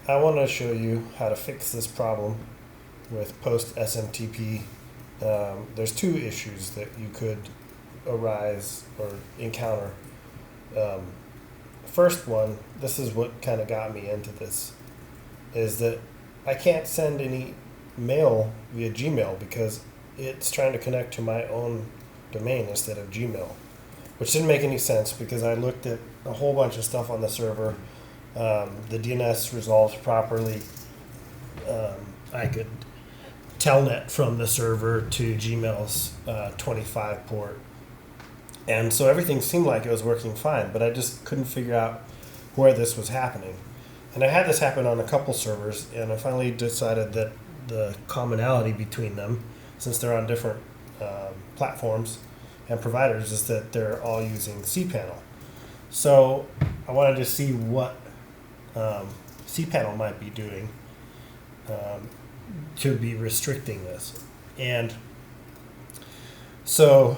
I want to show you how to fix this problem with Post SMTP. There's two issues that you could arise or encounter. First one, this is what kind of got me into this, is that I can't send any mail via Gmail because it's trying to connect to my own domain instead of Gmail, which didn't make any sense because I looked at a whole bunch of stuff on the server. The DNS resolves properly. I could telnet from the server to Gmail's 25 port. And so everything seemed like it was working fine, but I just couldn't figure out where this was happening. And I had this happen on a couple servers, and I finally decided that the commonality between them, since they're on different platforms and providers, is that they're all using Cpanel. So I wanted to see what Cpanel might be doing to be restricting this. And so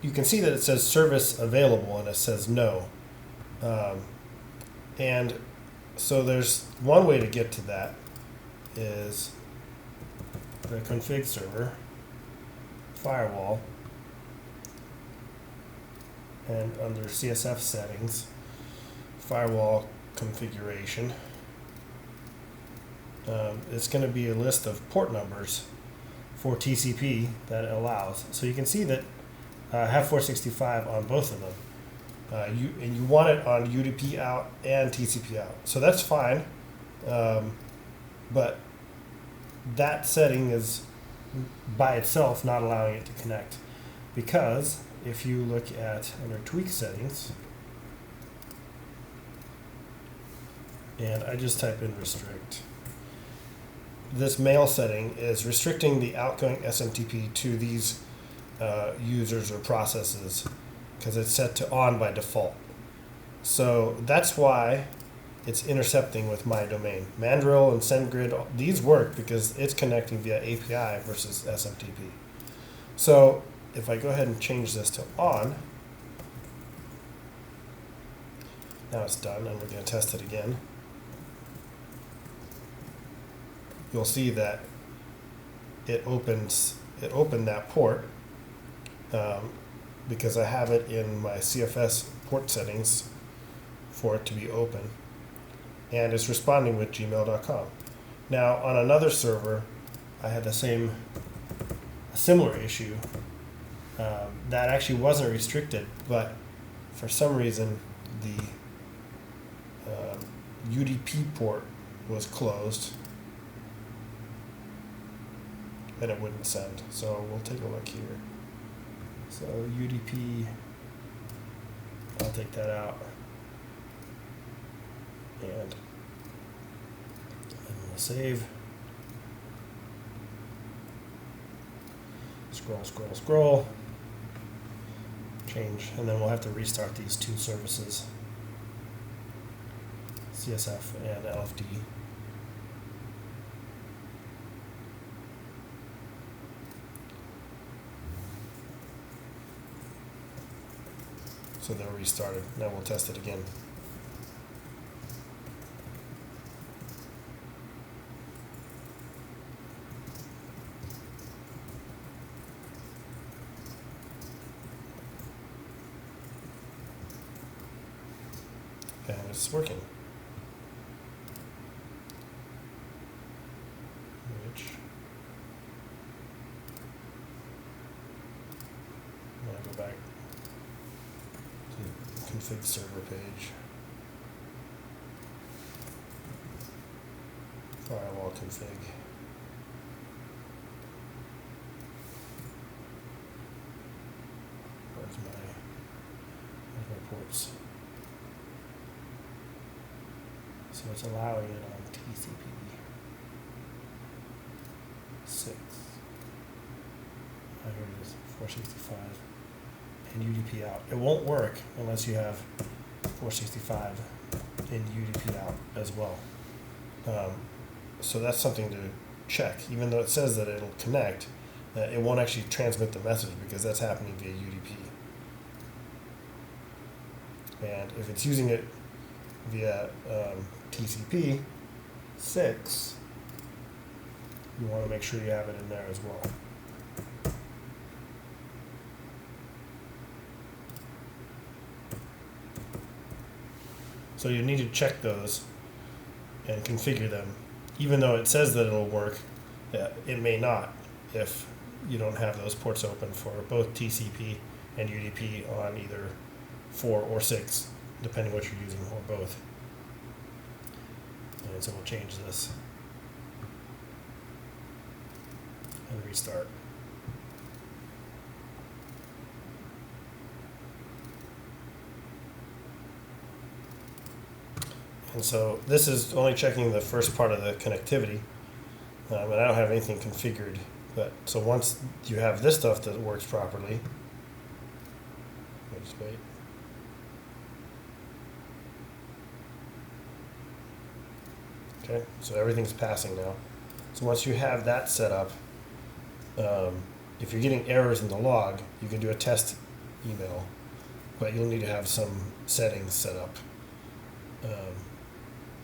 you can see that it says service available and it says no. And so there's one way to get to that is the ConfigServer Firewall, and under CSF settings, firewall configuration, it's going to be a list of port numbers for TCP that it allows. So you can see that I have 465 on both of them. And you want it on UDP out and TCP out. So that's fine. But that setting is by itself not allowing it to connect, because if you look at under TweakSettings, and I just type in restrict, this mail setting is restricting the outgoing SMTP to these users or processes because it's set to on by default. So that's why it's intercepting with my domain. Mandrill and SendGrid, these work because it's connecting via API versus SMTP. So if I go ahead and change this to on, now it's done, and we're going to test it again. You'll see that it opened that port because I have it in my CFS port settings for it to be open, and it's responding with gmail.com. Now on another server I had a similar issue that actually wasn't restricted, but for some reason the UDP port was closed and it wouldn't send. So we'll take a look here. So UDP, I'll take that out, and we'll save. Scroll, change, and then we'll have to restart these two services, CSF and LFD. So they're restarted. Now we'll test it again. And it's working. Which, when I go back to config server page, firewall config, where's my ports? So it's allowing it on TCP 6. Oh, here it is, 465. And UDP out. It won't work unless you have 465 in UDP out as well. So that's something to check. Even though it says that it'll connect, it won't actually transmit the message because that's happening via UDP. And if it's using it via TCP 6, you want to make sure you have it in there as well. So you need to check those and configure them. Even though it says that it'll work, it may not if you don't have those ports open for both TCP and UDP on either 4 or 6, depending what you're using, or both. And so we'll change this and restart. And so this is only checking the first part of the connectivity, and I don't have anything configured. But so once you have this stuff that works properly, just wait. Okay, so everything's passing now. So once you have that set up, if you're getting errors in the log, you can do a test email, but you'll need to have some settings set up.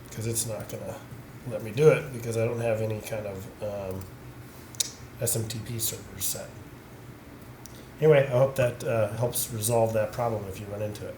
Because it's not going to let me do it because I don't have any kind of SMTP servers set. Anyway, I hope that helps resolve that problem if you run into it.